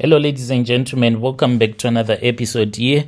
Hello, ladies and gentlemen. Welcome back to another episode here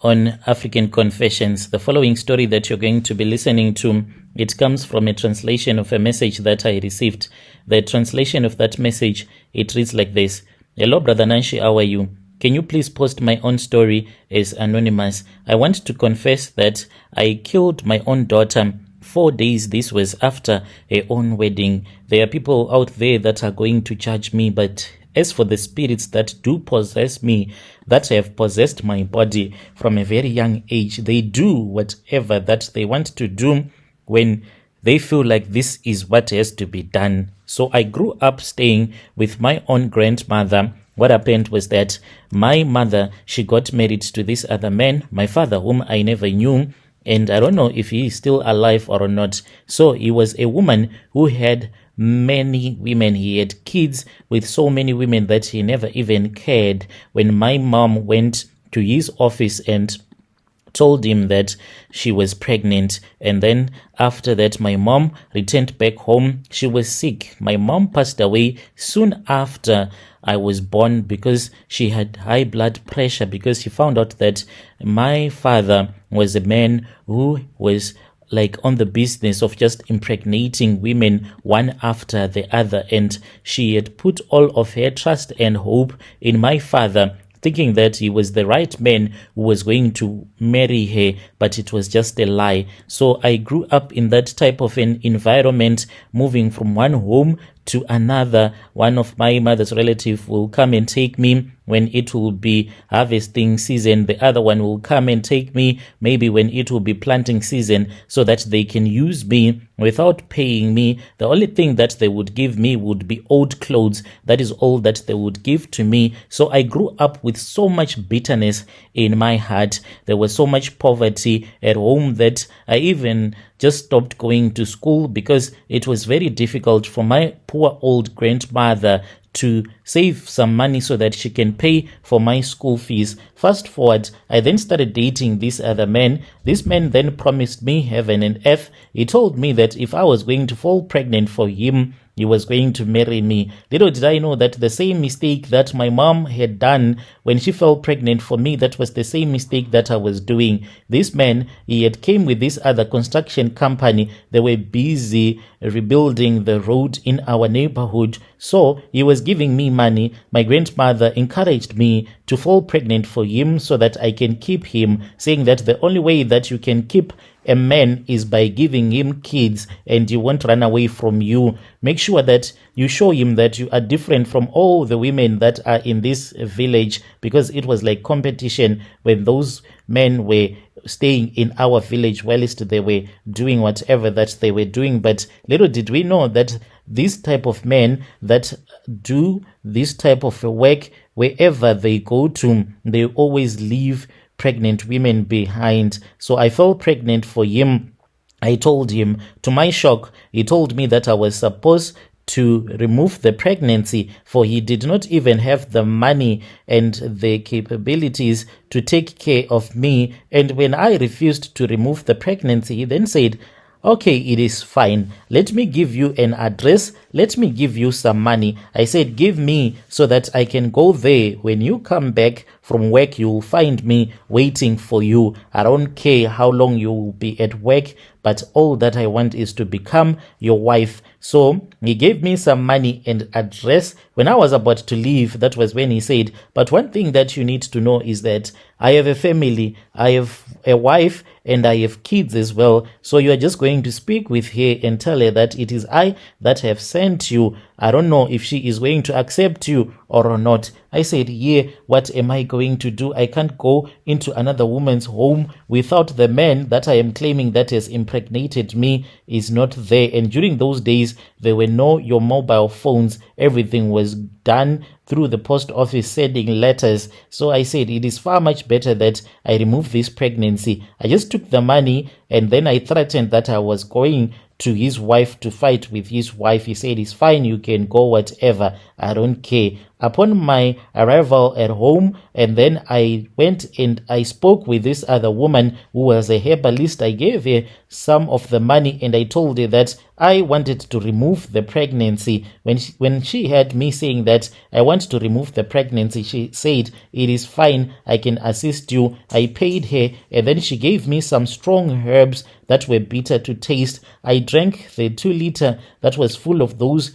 on African Confessions. The following story that you're going to be listening to, it comes from a translation of a message that I received. The translation of that message, it reads like this. Hello, Brother Nanshi, how are you? Can you please post my own story as anonymous? I want to confess that I killed my own daughter 4 days. This was after her own wedding. There are people out there that are going to judge me, but as for the spirits that do possess me, that have possessed my body from a very young age, they do whatever that they want to do when they feel like this is what has to be done. So I grew up staying with my own grandmother. What happened was that my mother, she got married to this other man, my father, whom I never knew, and I don't know if he is still alive or not. So he was a woman who had many women. He had kids with so many women that he never even cared. When my mom went to his office and told him that she was pregnant, and then after that my mom returned back home, she was sick. My mom passed away soon after I was born because she had high blood pressure, because she found out that my father was a man who was like on the business of just impregnating women one after the other, and she had put all of her trust and hope in my father, thinking that he was the right man who was going to marry her, but it was just a lie. So I grew up in that type of an environment, moving from one home to another. One of my mother's relatives will come and take me when it will be harvesting season. The other one will come and take me maybe when it will be planting season, so that they can use me without paying me. The only thing that they would give me would be old clothes. That is all that they would give to me. So I grew up with so much bitterness in my heart. There was so much poverty at home that I even just stopped going to school, because it was very difficult for my poor old grandmother to save some money so that she can pay for my school fees. Fast forward, I then started dating this other man. This man then promised me heaven and earth. He told me that if I was going to fall pregnant for him, he was going to marry me. Little did I know that the same mistake that my mom had done when she fell pregnant for me, that was the same mistake that I was doing. This man, he had came with this other construction company. They were busy rebuilding the road in our neighborhood. So he was giving me money. My grandmother encouraged me to fall pregnant for him so that I can keep him, saying that the only way that you can keep a man is by giving him kids, and he won't run away from you. Make sure that you show him that you are different from all the women that are in this village, because it was like competition when those men were staying in our village whilst they were doing whatever that they were doing. But little did we know that this type of men that do this type of work, wherever they go to, they always leave pregnant women behind. So I fell pregnant for him. I told him. To my shock, he told me that I was supposed to remove the pregnancy, for he did not even have the money and the capabilities to take care of me. And when I refused to remove the pregnancy, he then said, okay, it is fine. Let me give you an address. Let me give you some money. I said, give me so that I can go there. When you come back from work, you will find me waiting for you. I don't care how long you will be at work, but all that I want is to become your wife. So he gave me some money and address. When I was about to leave, that was when he said, but one thing that you need to know is that I have a family, I have a wife, and I have kids as well. So you are just going to speak with her and tell her that it is I that have sent you. I don't know if she is going to accept you or not. I said, yeah, what am I going to do? I can't go into another woman's home without the man that I am claiming that has impregnated me is not there. And during those days, there were no your mobile phones. Everything was done through the post office, sending letters. So I said, it is far much better that I remove this pregnancy. I just took the money, and then I threatened that I was going to his wife to fight with his wife. He said, it's fine, you can go, whatever, I don't care. Upon my arrival at home, and then I went and I spoke with this other woman who was a herbalist. I gave her some of the money and I told her that I wanted to remove the pregnancy. When she heard me saying that I want to remove the pregnancy, she said, "It is fine, I can assist you." I paid her, and then she gave me some strong herbs that were bitter to taste. I drank the 2 liter that was full of those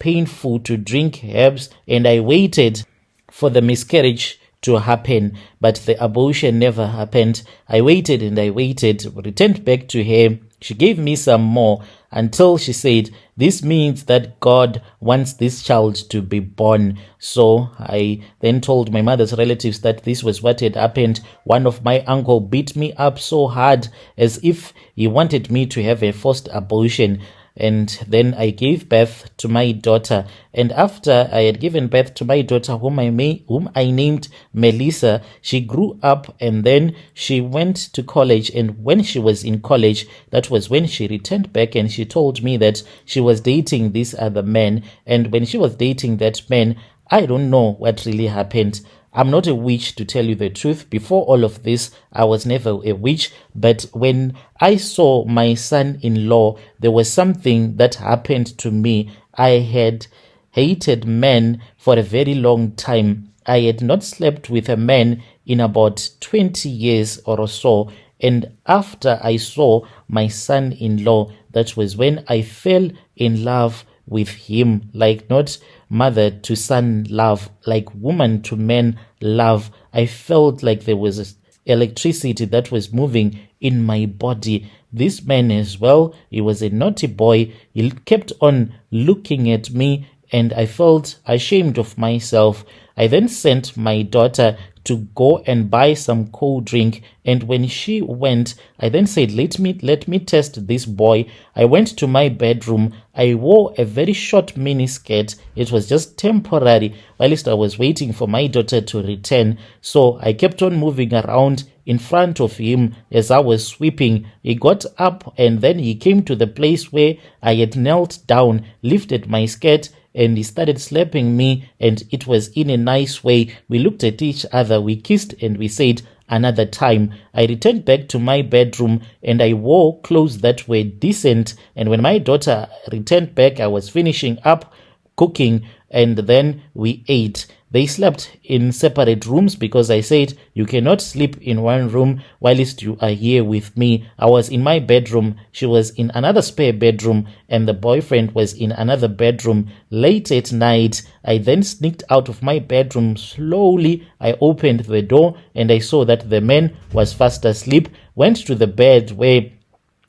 painful to drink herbs, and I waited for the miscarriage to happen, but the abortion never happened. I waited and I waited, returned back to her. She gave me some more until she said, "This means that God wants this child to be born." So I then told my mother's relatives that this was what had happened. One of my uncle beat me up so hard as if he wanted me to have a forced abortion. And then I gave birth to my daughter. And after I had given birth to my daughter, whom I named Melissa, she grew up and then she went to college. And when she was in college, that was when she returned back and she told me that she was dating this other man. And when she was dating that man, I don't know what really happened. I'm not a witch, to tell you the truth. Before all of this, I was never a witch. But when I saw my son-in-law, there was something that happened to me. I had hated men for a very long time. I had not slept with a man in about 20 years or so. And after I saw my son-in-law, that was when I fell in love with him, like not mother to son love, like woman to man love. I felt like there was electricity that was moving in my body. This man as well, he was a naughty boy. He kept on looking at me and I felt ashamed of myself. I then sent my daughter to go and buy some cold drink, and when she went, I then said, let me test this boy. I went to my bedroom. I wore a very short mini skirt. It was just temporary whilst I was waiting for my daughter to return. So I kept on moving around in front of him as I was sweeping. He got up and then he came to the place where I had knelt down, lifted my skirt, and he started slapping me, and it was in a nice way. We looked at each other, we kissed, and we said, another time. I returned back to my bedroom and I wore clothes that were decent. And when my daughter returned back, I was finishing up cooking and then we ate. They slept in separate rooms because I said, you cannot sleep in one room whilst you are here with me. I was in my bedroom. She was in another spare bedroom and the boyfriend was in another bedroom. Late at night, I then sneaked out of my bedroom slowly. I opened the door and I saw that the man was fast asleep, went to the bed where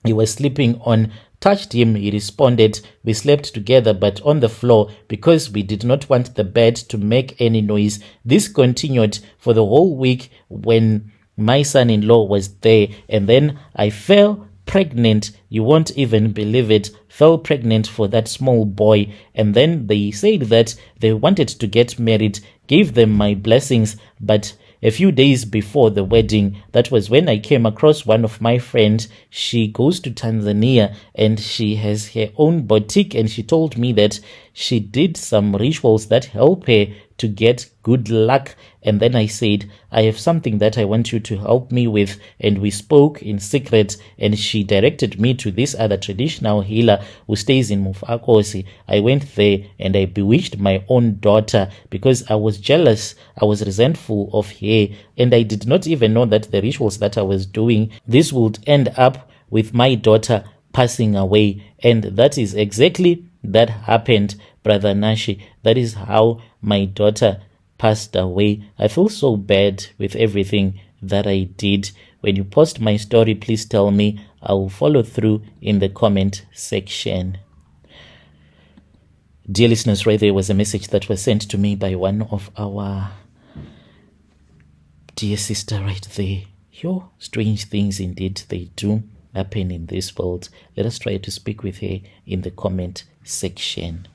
he was sleeping on, touched him, he responded. We slept together but on the floor because we did not want the bed to make any noise. This continued for the whole week when my son-in-law was there, and then I fell pregnant. You won't even believe it. Fell pregnant for that small boy, and then they said that they wanted to get married, gave them my blessings, but a few days before the wedding, that was when I came across one of my friends. She goes to Tanzania and she has her own boutique, and she told me that she did some rituals that help her to get good luck. And then I said, I have something that I want you to help me with. And we spoke in secret, and she directed me to this other traditional healer who stays in Mufakosi. I went there and I bewitched my own daughter because I was jealous. I was resentful of her, and I did not even know that the rituals that I was doing, this would end up with my daughter passing away. And that is exactly that happened, Brother Nashi. That is how my daughter passed away. I feel so bad with everything that I did. When you post my story, please tell me. I will follow through in the comment section. Dear listeners, right there was a message that was sent to me by one of our dear sister right there. Yo, strange things indeed they do happen in this world. Let us try to speak with her in the comment section.